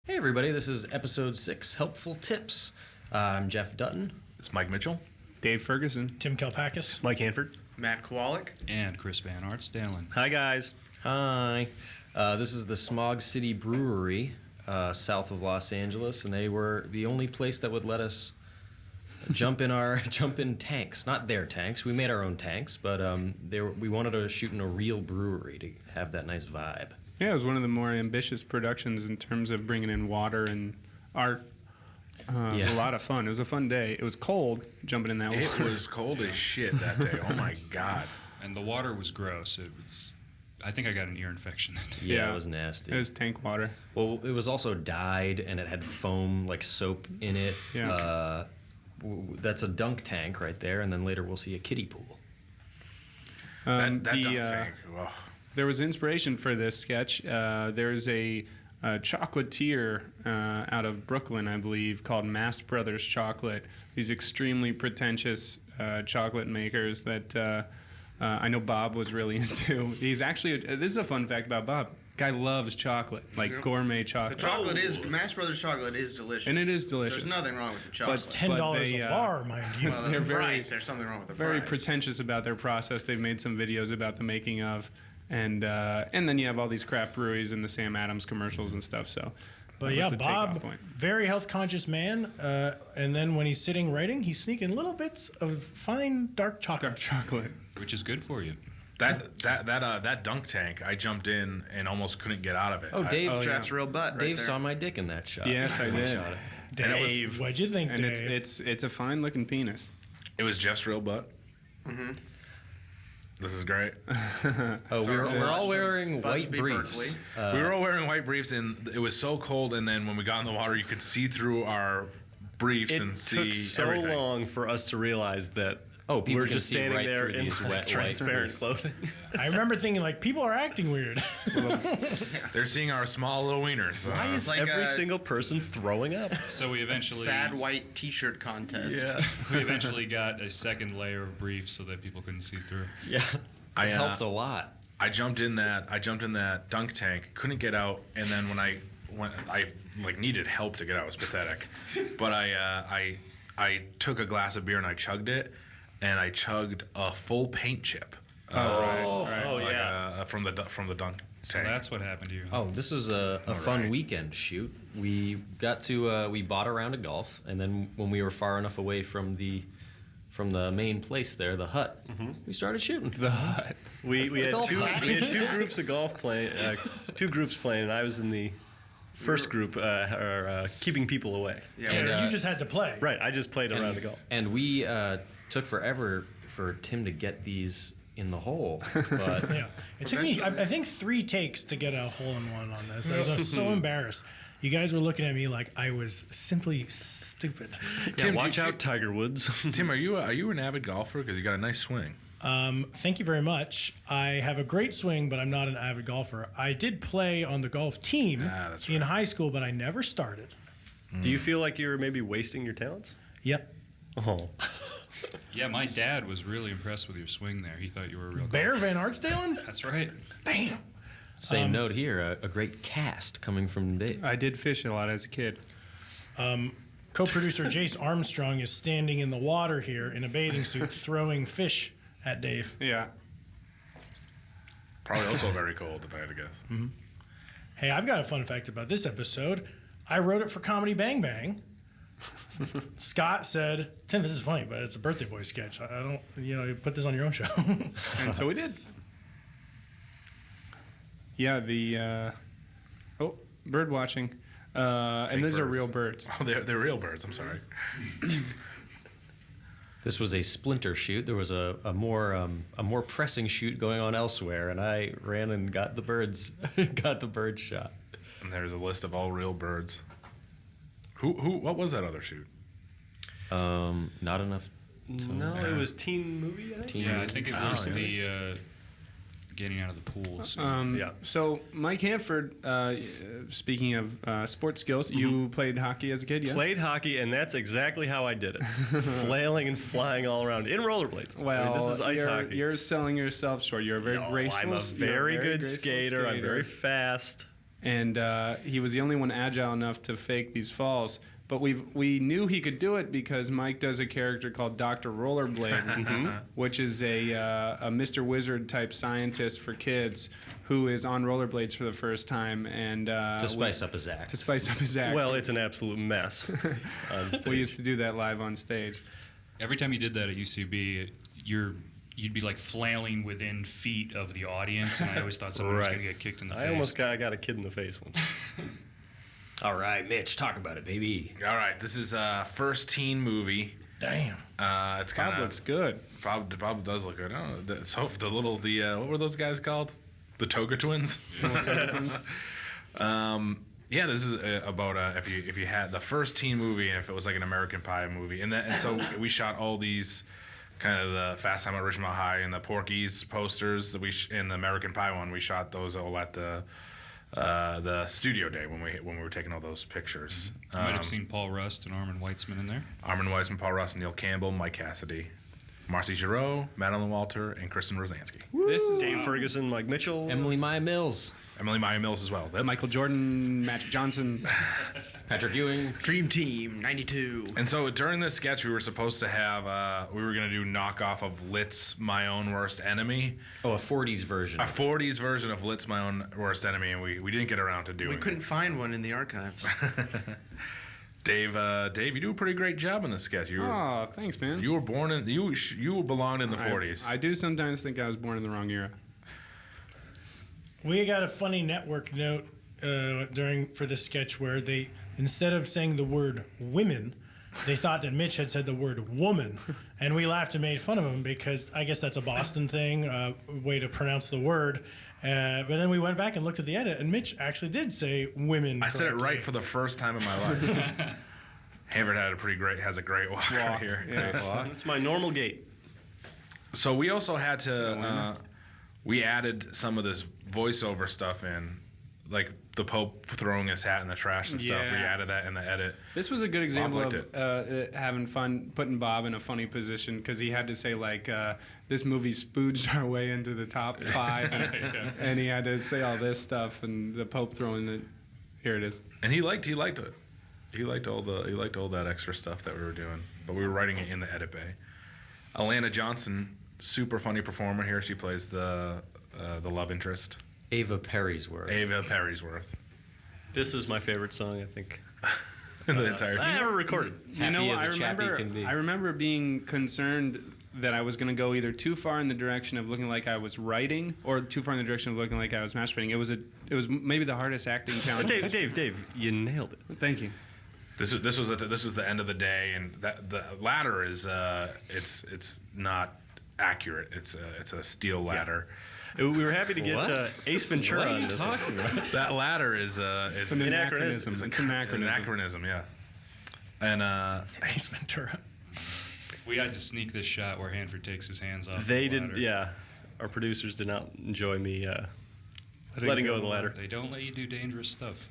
Hey everybody, this is episode 6, Helpful Tips. I'm Jeff Dutton. It's Mike Mitchell. Dave Ferguson. Tim Kalpakis. Mike Hanford. Matt Kowalik. And Chris Van Artsdalen. Hi, guys. Hi. This is the Smog City Brewery, south of Los Angeles, and they were the only place that would let us jump in tanks. Not their tanks. We made our own tanks, but we wanted to shoot in a real brewery to have that nice vibe. Yeah, it was one of the more ambitious productions in terms of bringing in water and art. It was a lot of fun. It was a fun day. It was cold jumping in that water. It was cold as shit that day. Oh my god. And the water was gross. I think I got an ear infection that day. Yeah, it was nasty. It was tank water. Well, it was also dyed, and it had foam, like soap in it. Yeah. That's a dunk tank right there, and then later we'll see a kiddie pool. That dunk tank. Oh. There was inspiration for this sketch. There's a chocolatier out of Brooklyn, I believe, called Mast Brothers Chocolate. These extremely pretentious chocolate makers that I know Bob was really into. He's actually, this is a fun fact about Bob. Guy loves chocolate, like gourmet chocolate. The chocolate Mast Brothers chocolate is delicious. And it is delicious. There's nothing wrong with the chocolate. But $10 they, a bar, mind you. Well, they're the very- price, there's something wrong with the very price. pretentious about their process. They've made some videos about the making of, and then you have all these craft breweries and the Sam Adams commercials and stuff. So, But that yeah, was the takeoff Bob, point. very health conscious man. And then when he's sitting writing, he's sneaking little bits of fine dark chocolate. Dark chocolate. Which is good for you. That dunk tank, I jumped in and almost couldn't get out of it. Oh, Dave! Jeff's real butt right Dave there. saw my dick in that shot. Yes, I did. Shot it. Dave, what'd you think, And Dave? it's a fine looking penis. It was Jeff's real butt. Mm-hmm. This is great. Oh, we're all wearing white Busby briefs. Berkeley. We were all wearing white briefs, and it was so cold. And then when we got in the water, you could see through our briefs It and see took so everything. long for us to realize that People we're can just see standing right there through in these like, wet transparent white clothing. I remember thinking, like, people are acting weird. They're seeing our small little wieners. Why is like every a- single person throwing up? So we eventually Sad white T-shirt contest. we eventually got a second layer of briefs so that people couldn't see through. Yeah. I helped a lot. I jumped in that dunk tank, couldn't get out, and then when I like needed help to get out. It was pathetic. But I took a glass of beer and I chugged it, and I chugged a full paint chip. Yeah. From the dunk So tank. that's what happened to you. Oh, this was a fun right. weekend shoot. We got to we bought a round of golf, and then when we were far enough away from the main place there, the hut, we started shooting. The hut. We had golf two clap. we had two groups of golf playing, two groups playing, and I was in the first group, keeping people away. Yeah, And, You just had to play. Right, I just played around the golf. And we took forever for Tim to get these in the hole, but Yeah. It took me, I think, 3 takes to get a hole-in-one on this. I was so embarrassed. You guys were looking at me like I was simply stupid. Tim, Watch out, Tiger Woods. Tim, are you an avid golfer? Because you got a nice swing. Thank you very much. I have a great swing, but I'm not an avid golfer. I did play on the golf team That's in right. high school, but I never started. Do you feel like you're maybe wasting your talents? Yep. Oh. Yeah, my dad was really impressed with your swing there. He thought you were a real Bear Van Artsdalen? That's right. Damn. same note here, a great cast coming from Dave. I did fish a lot as a kid. Co-producer Jace Armstrong is standing in the water here in a bathing suit throwing fish at Dave. Yeah. Probably also very cold, if I had to guess. Hey, I've got a fun fact about this episode. I wrote it for Comedy Bang Bang. Scott said, Tim, this is funny, but it's a birthday boy sketch. I don't, you put this on your own show. And so we did. Yeah, bird watching. And these are birds. real birds. Oh, they're real birds. I'm sorry. This was a splinter shoot. There was a more pressing shoot going on elsewhere, and I ran and got the birds shot. And there's a list of all real birds. What was that other shoot? Not enough. No, it was teen movie, I think. Teen Yeah, I movie. think it was the getting out of the pool. So. Yeah. So Mike Hanford, speaking of sports skills, you played hockey as a kid, yeah? Played hockey, and that's exactly how I did it. Flailing and flying all around in rollerblades. Well, this is ice hockey. You're selling yourself short. You're a very graceful. I'm a you're very good graceful skater. I'm very fast. and he was the only one agile enough to fake these falls. But we knew he could do it because Mike does a character called Dr. Rollerblade, which is a Mr. Wizard type scientist for kids who is on rollerblades for the first time, and To spice up his act. to spice up his act. Well, it's an absolute mess on stage. We used to do that live on stage. Every time you did that at UCB, you'd be like flailing within feet of the audience, and I always thought someone was Right. going to get kicked in the I face. almost got a kid in the face once. All right, Mitch, talk about it, baby. All right, this is first teen movie. Damn. It's kind Bob of looks good. Bob does look good. Oh, so what were those guys called? The Toga Twins. Yeah, this is about if you had the first teen movie and if it was like an American Pie movie, and so we shot all these kind of the Fast Time at Ridgemont High and the Porky's posters that in the American Pie one, we shot those all at the studio day when we were taking all those pictures. You might have seen Paul Rust and Armin Weitzman in there. Armin Weisman, Paul Ross, Neil Campbell, Mike Cassidy, Marcy Giroux, Madeline Walter, and Kristen Rosansky. This is Dave Ferguson, Mike Mitchell. Emily Maya Mills, Emily Maya Mills as well. Michael Jordan, Magic Johnson. Patrick Ewing. Dream Team '92. And so during this sketch, we were supposed to have, we were going to do knockoff of Lit's My Own Worst Enemy, Oh, a 40s version. a 40s version of Lit's My Own Worst Enemy, and we didn't get around to doing We it. couldn't find one in the archives. Dave, you do a pretty great job in this sketch. Oh, thanks, man. You were born in you belonged in the 40s. I do sometimes think I was born in the wrong era. We got a funny network note for this sketch where they, instead of saying the word women, they thought that Mitch had said the word woman, and we laughed and made fun of him because I guess that's a Boston thing, way to pronounce the word. But then we went back and looked at the edit, and Mitch actually did say women. I said it correctly. right for the first time in my life. Havert has a great walk right here. Yeah. Great walk. It's my normal gait. So we also had to we added some of this voiceover stuff in, like the Pope throwing his hat in the trash and stuff. We Yeah. added that in the edit. This was a good example liked of having fun, putting Bob in a funny position because he had to say like, "This movie spooged our way into the top 5," and he had to say all this stuff, and the Pope throwing it. Here it is. And he liked it. He liked all that extra stuff that we were doing, but we were writing it in the edit bay. Alana Johnson, super funny performer here. She plays the love interest, Ava Perrysworth. Ava Perrysworth. This is my favorite song, I think. The entire I ever recorded. You know, as a chappie can be. I remember being concerned that I was going to go either too far in the direction of looking like I was writing, or too far in the direction of looking like I was masturbating. It was maybe the hardest acting challenge. Dave, you nailed it. Thank you. This was the end of the day, and that the ladder is it's not accurate. It's a steel ladder. We were happy to get What? Ace Ventura What are on you this one. talking about? That ladder is It's an anachronism. it's It's an an anachronism, yeah. And Ace Ventura. We had to sneak this shot where Hanford takes his hands off. They the did, ladder. yeah. Our producers did not enjoy me letting go of the ladder. They don't let you do dangerous stuff.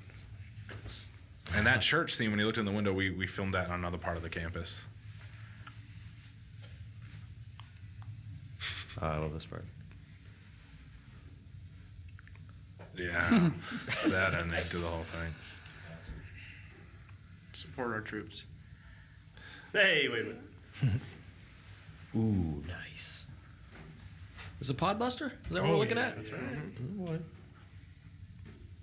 and that church scene, when you looked in the window, we filmed that on another part of the campus. I love this part. Yeah, sad ending to the whole thing. Support our troops. Hey, wait a minute. Ooh, nice. Is it Podbuster? Is that what we're looking at? That's right. Oh, boy.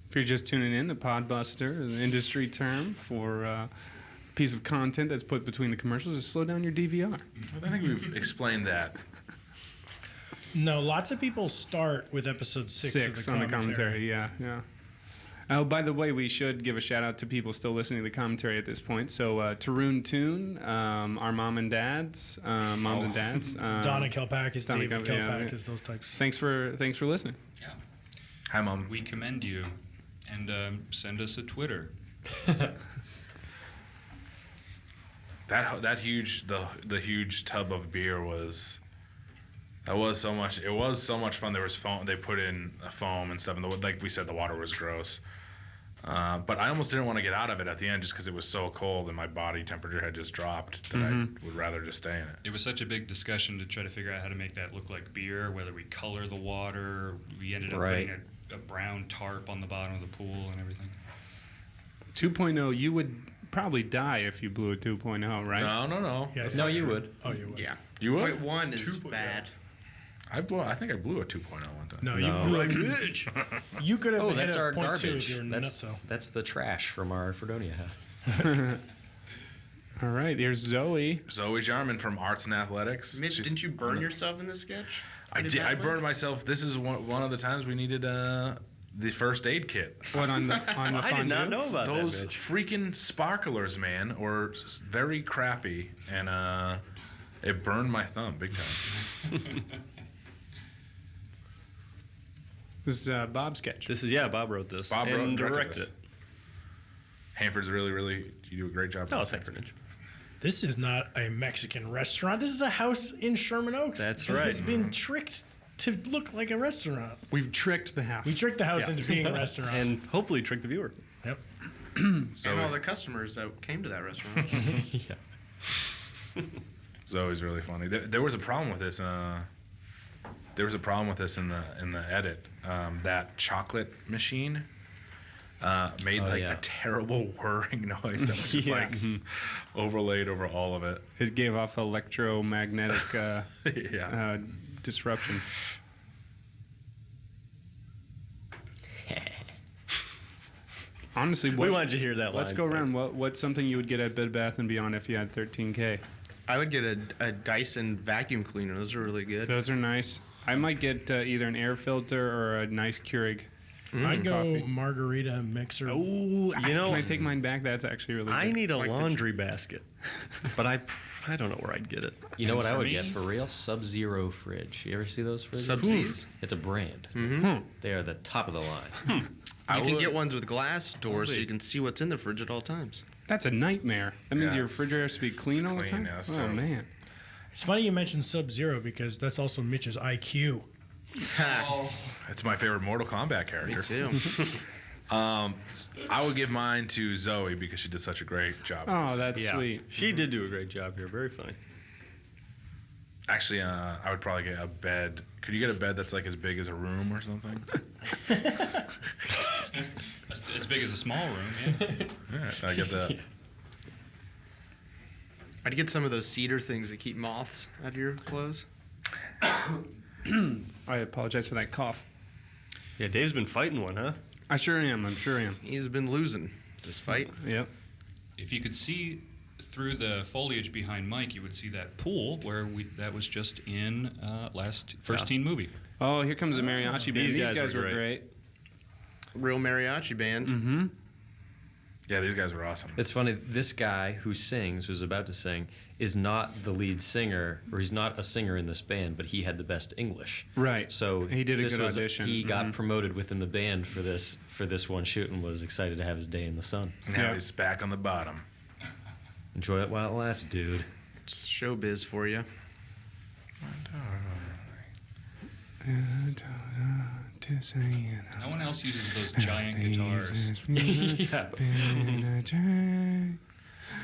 If you're just tuning in, the Podbuster is an industry term for a piece of content that's put between the commercials to slow down your DVR. I think we've explained that. No, lots of people start with episode 6 of the on the commentary. commentary. Yeah. Oh, by the way, we should give a shout out to people still listening to the commentary at this point. So, Tarun Toon, our moms and dads. Donna Kelpackis, Donna David Kel- yeah, Kelpackis, yeah. those types. Thanks for listening. Yeah. Hi, Mom. We commend you, and send us a Twitter. That huge the huge tub of beer was so much. It was so much fun. There was foam. They put in a foam and stuff. And like we said, the water was gross. But I almost didn't want to get out of it at the end just because it was so cold and my body temperature had just dropped that I would rather just stay in it. It was such a big discussion to try to figure out how to make that look like beer, whether we color the water. We ended up Right. putting a brown tarp on the bottom of the pool and everything. 2.0, you would probably die if you blew a 2.0, right? No. Yeah, it's No, not you true. would. Oh, you would. Yeah. You would? 0.1 is bad. I think I blew a 2.0 one time. No, you blew You could have Oh, hit that's a our 0.2 if garbage. you were That's nutso. that's the trash from our Fredonia house. All right, here's Zoe. Zoe Jarman from Arts and Athletics. Mitch, She's- didn't you burn yourself in this sketch? I did. I burned myself. This is one of the times we needed the first aid kit. What on the I did not fondue? know about Those that, Mitch. freaking sparklers, man, were very crappy, and it burned my thumb big time. This is Bob's sketch. This is Bob wrote this. Bob wrote and directed directed this. it. Hanford's really, you do a great job. Oh, with thanks, this. Mitch. This is not a Mexican restaurant. This is a house in Sherman Oaks. That's It right. has been tricked to look like a restaurant. We've tricked the house. We tricked the house into being a restaurant. And hopefully trick the viewer. Yep. So And all the customers that came to that restaurant. Zoe's really funny. There was a problem with this. There was a problem with this in the edit. That chocolate machine made yeah. a terrible whirring noise that was just Yeah. like overlaid over all of it. It gave off electromagnetic Yeah. disruption. Honestly, We what, wanted you to hear that line. let's go around. Thanks. What's something you would get at Bed Bath & Beyond if you had 13K? I would get a Dyson vacuum cleaner. Those are really good. Those are nice. I might get either an air filter or a nice Keurig. I'd go Coffee. margarita mixer. Ooh, You know- can I take mine back? That's actually really good. I need a Like the- laundry basket, but I don't know where I'd get it. You know And what I for would me- get for real? Sub-Zero fridge. You ever see those fridges? Sub-Z's? It's a brand. They are the top of the line. You can get ones with glass doors so you can see what's in the fridge at all times. That's a nightmare. That means Yeah, your it's refrigerator has to be clean all the clean, time? yeah, it's Oh, terrible. man. It's funny you mentioned Sub-Zero because that's also Mitch's IQ. Ha, It's my favorite Mortal Kombat me character. too. I would give mine to Zoe because she did such a great job. with Oh, this. that's Yeah, sweet. she did do a great job here. Very funny. Actually, I would probably get a bed. Could you get a bed that's like as big as a room or something? As big as a small room, yeah. Yeah, I get that. I'd get some of those cedar things that keep moths out of your clothes. I apologize for that cough. Yeah, Dave's been fighting one, huh? I sure am. I'm sure I am. He's been losing this fight. Yep. If you could see through the foliage behind Mike, you would see that pool where that was just in first teen movie. Oh, here comes the mariachi band. These These guys guys were were great. Real mariachi band. Yeah, these guys were awesome. It's funny. This guy who sings, who's about to sing, is not the lead singer, or he's not a singer in this band, but he had the best English. Right. So He did a this good was- audition. He got promoted within the band for this one shoot, and was excited to have his day in the sun. Now Yeah. he's back on the bottom. Enjoy it while it lasts, dude. It's showbiz for you. No one else uses those giant guitars. Yeah.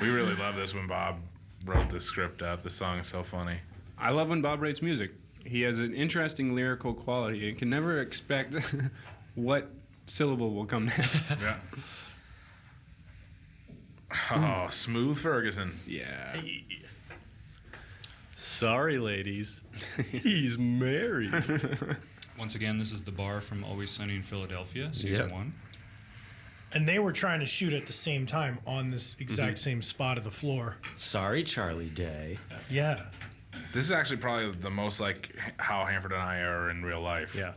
We really love this when Bob wrote this script up. This song is so funny. I love when Bob writes music. He has an interesting lyrical quality. You can never expect what syllable will come next. Yeah. Oh, Smooth Ferguson. Yeah. Sorry, ladies. He's married. Once again, this is the bar from Always Sunny in Philadelphia, season Yep. 1. And they were trying to shoot at the same time on this exact same spot of the floor. Sorry, Charlie Day. Yeah. This is actually probably the most like how Hanford and I are in real life. Yeah.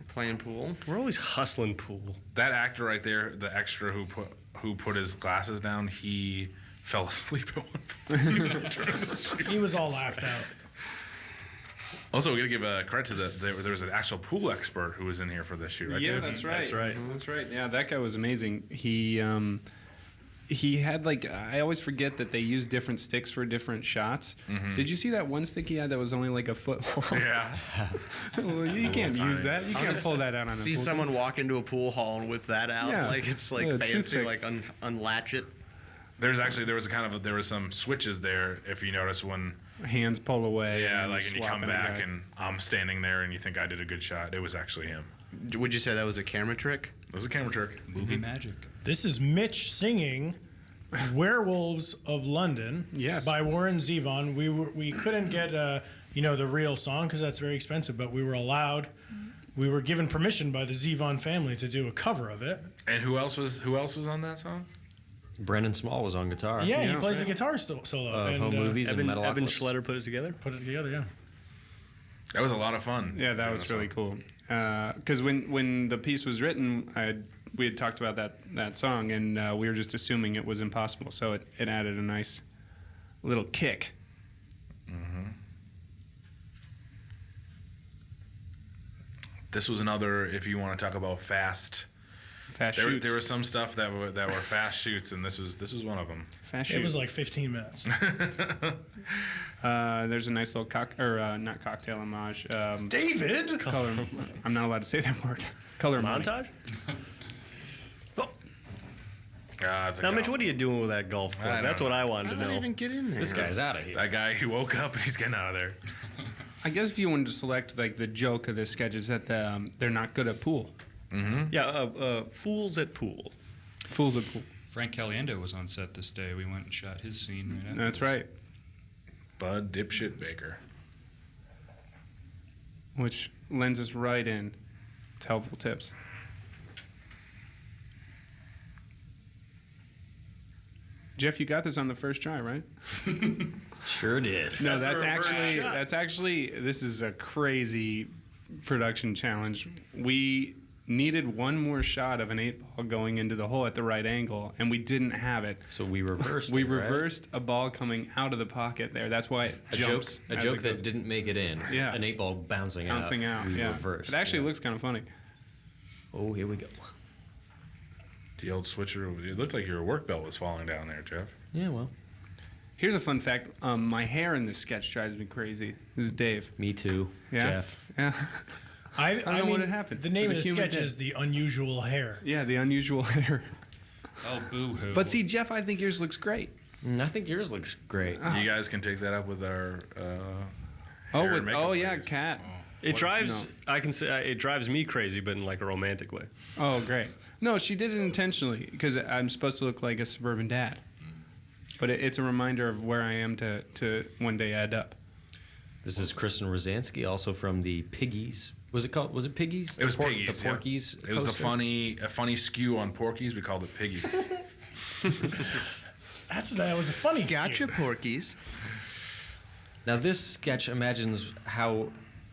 Playing pool. We're always hustling pool. That actor right there, the extra who put his glasses down, he fell asleep at one point. He was all laughed out. Also, we gotta give credit to there was an actual pool expert who was in here for this shoot, right? Yeah, Dave? that's right. That's right. That's right. Yeah, that guy was amazing. He had like, I always forget that they use different sticks for different shots. Did you see that one stick he had that was only like a foot long? Yeah. Well, you can't tiny. use that. You can't pull that out on a See pool. someone walk into a pool hall and whip that out Yeah. like it's like Yeah, fancy, toothpick. like unlatch it. There was some switches there. If you notice when Hands pull away. yeah, and like and you swap come in the back guy. and I'm standing there and you think I did a good shot, it was actually him. Would you say that was a camera trick? It was a camera trick. Movie magic. This is Mitch singing "Werewolves of London" Yes. by Warren Zevon. We couldn't get the real song because that's very expensive, but we were given permission by the Zevon family to do a cover of it. And who else was on that song? Brendan Small was on guitar. Yeah, he Yeah. plays the guitar solo and Home movies and Evan Metalocalypse. Schletter put it together. put it together. Yeah. That was a lot of fun. Yeah, that doing was this really song. cool. Because when the piece was written, we had talked about that song, and we were just assuming it was impossible. So it added a nice little kick. This was another. If you want to talk about fast, Fast there shoots. was some stuff that were fast shoots, and this was one of them. Fast It shoots. was like 15 minutes. There's a nice little not cocktail homage. David. Color. I'm not allowed to say that word. Color money. Montage? It's a Now, Mitch, golf. what are you doing with that golf I club? don't That's what know. I wanted How to did I know. even get in there? This guy's out of here. That guy who woke up, he's getting out of there. I guess if you wanted to select like the joke of this sketch is that they're not good at pool. Yeah, Fools at Pool. Fools at pool. Frank Caliendo was on set this day. We went and shot his scene right after. That's right. Bud Dipshit Baker. Which lends us right in to helpful tips. Jeff, you got this on the first try, right? Sure did. No, That's a reverse shot. that's actually this is a crazy production challenge. We needed one more shot of an 8 ball going into the hole at the right angle, and we didn't have it. So we reversed. We it, right? reversed a ball coming out of the pocket there. That's why it a joke. jumps. A as joke it that goes didn't make it in. Yeah. An 8 ball bouncing out. bouncing out. We Yeah, reversed. it actually yeah. looks kind of funny. Oh, here we go. The old switcher. It looked like your work belt was falling down there, Jeff. Yeah, well, Here's a fun fact. My hair in this sketch drives me crazy. This is Dave. me too. Yeah. Jeff. Yeah. I don't know mean, what had happened. The name It of was the a human sketch dead. is The Unusual Hair. Yeah, the unusual hair. Oh, boo-hoo. But see, Jeff, I think yours looks great. I think yours looks great. Ah. You guys can take that up with our. Oh, hair and makeup yeah, ladies. Cat. It drives. No. I can say it drives me crazy, but in like a romantic way. Oh, great. No, she did it intentionally because I'm supposed to look like a suburban dad. But it's a reminder of where I am to one day add up. This is Kristen Rosansky, also from the Piggies. Was it Piggies? It was The Piggies. The yeah. Porkies. It was a poster? funny skew on Porkies. We called it Piggies. That was a funny. Gotcha, skew. Porkies. Now this sketch imagines how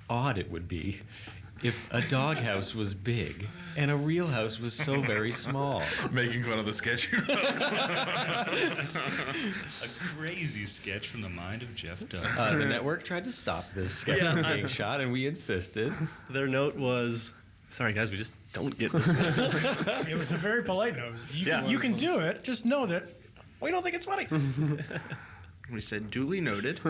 odd it would be if a doghouse was big and a real house was so very small. Making fun of the sketch you wrote. A crazy sketch from the mind of Jeff Dunn. The network tried to stop this sketch from being shot, and we insisted. Their note was, "Sorry guys, we just don't get this." It was a very polite nose. You can do it. Just know that we don't think it's funny. We said duly noted.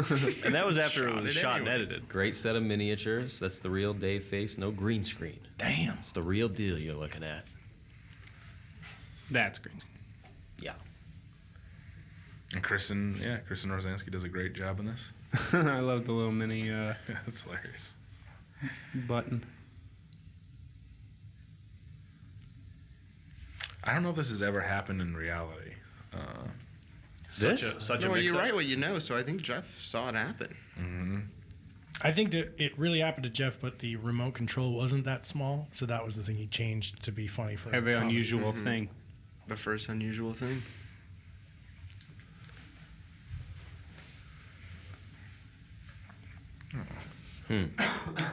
And that was after it was it shot and anyway. edited. Great set of miniatures. That's the real Dave face. No green screen. Damn. It's the real deal you're looking at. That's green. Yeah. And Kristen Rosansky does a great job in this. I love the little mini That's hilarious. button. I don't know if this has ever happened in reality. This? Such No, a you mix-up. write what you know, so I think Jeff saw it happen. I think that it really happened to Jeff, but the remote control wasn't that small, so that was the thing he changed to be funny for. Every comedy. unusual thing. The first unusual thing. I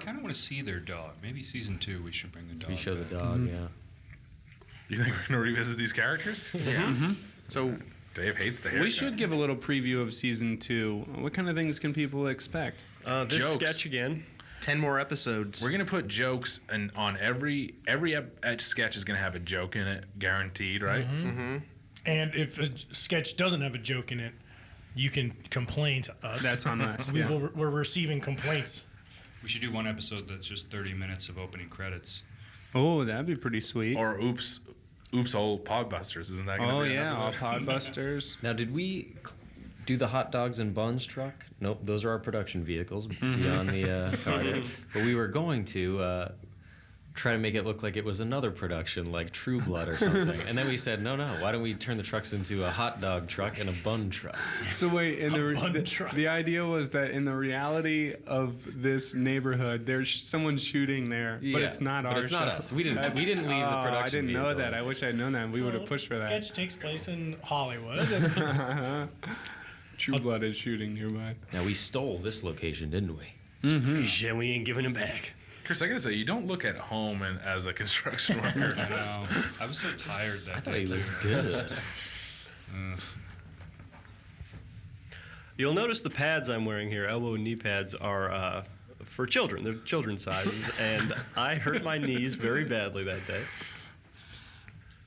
kind of want to see their dog. Maybe season 2 we should bring the dog. We show the back. dog, yeah. You think we're gonna revisit these characters? Yeah. So Dave hates the haircut. We should give a little preview of season 2. What kind of things can people expect? This Jokes. sketch again. 10 more episodes. We're gonna put jokes and on every sketch is gonna have a joke in it, guaranteed, right? And if a sketch doesn't have a joke in it, you can complain to us. That's on us. Yeah. We're receiving complaints. We should do one episode that's just 30 minutes of opening credits. Oh, that'd be pretty sweet. Or oops, old Podbusters, isn't that? Gonna Oh be an yeah, all episode? Podbusters. Now, did we do the hot dogs and buns truck? Nope, those are our production vehicles beyond the car there. But we were going to try to make it look like it was another production, like True Blood or something. And then we said, no, why don't we turn the trucks into a hot dog truck and a bun truck? So wait, in bun truck. the idea was that in the reality of this neighborhood, there's someone shooting there, but Yeah, it's not but our it's not show. us. We didn't leave the Oh, production I didn't know vehicle. that. I wish I'd known that. We would have pushed for the that. sketch takes place in Hollywood. And True Blood is shooting nearby. Now, we stole this location, didn't we? Yeah, we ain't giving him back. Chris, I gotta say, you don't look at home and as a construction worker. I know. I was so tired that I thought day. he too. looked good. Ugh. You'll notice the pads I'm wearing here, elbow and knee pads, are for children. They're children's sizes, and I hurt my knees very badly that day.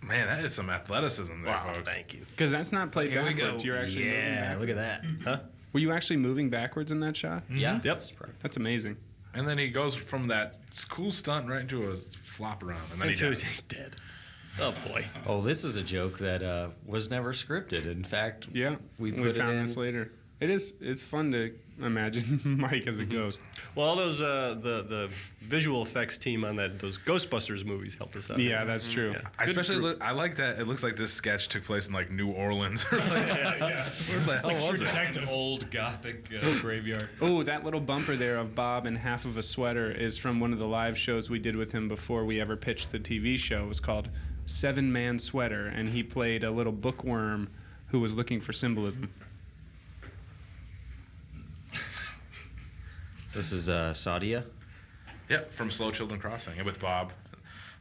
Man, that is some athleticism there, Wow, folks. thank you. Because that's not played Here we backwards. go. You're actually moving Yeah, backwards. look at that. Huh? Were you actually moving backwards in that shot? Yeah, Yep. that's right. That's amazing. And then he goes from that cool stunt right into a flop around, and then he Until dies. he's dead. Oh boy. Oh, this is a joke that was never scripted. In fact, Yeah, we we put it found in. this later. It's fun to imagine Mike as a ghost. Well, all those the visual effects team on those Ghostbusters movies helped us out. Yeah, that's true. I Good especially group. I like that it looks like this sketch took place in like New Orleans. Where the hell True was it? detective. Old Gothic graveyard. Oh, that little bumper there of Bob in half of a sweater is from one of the live shows we did with him before we ever pitched the TV show. It was called 7-Man Sweater, and he played a little bookworm who was looking for symbolism. This is Sadia. Yep, from Slow Children Crossing, and with Bob,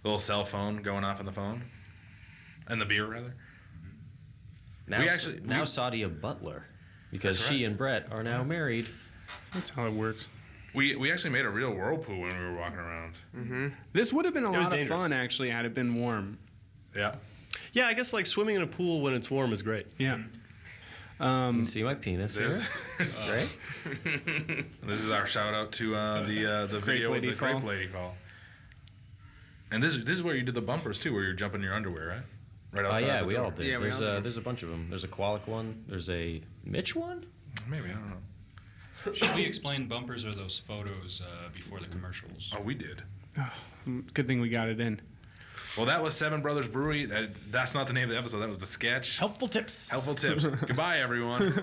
the little cell phone going off on the phone, and the beer rather. Now, We actually- now we- Sadia Butler, because That's she right. and Brett are now married. That's how it works. We actually made a real whirlpool when we were walking around. This would have been a was lot of dangerous. fun, actually, had it been warm. Yeah. Yeah, I guess like swimming in a pool when it's warm is great. Yeah. You can see my penis There's, here. Right? this is our shout out to the video Lady of the Fall. Crepe Lady Fall. And this is where you did the bumpers too, where you're jumping in your underwear, right? Right Oh outside. yeah, the we door. all did. Yeah, we all did. There's a bunch of them. There's a Koalik one. There's a Mitch one. Maybe I don't know. Should we explain bumpers or those photos before the commercials? Oh, we did. Good thing we got it in. Well, that was Seven Brothers Brewery. That's not the name of the episode. That was the sketch. Helpful tips. Helpful tips. Goodbye, everyone.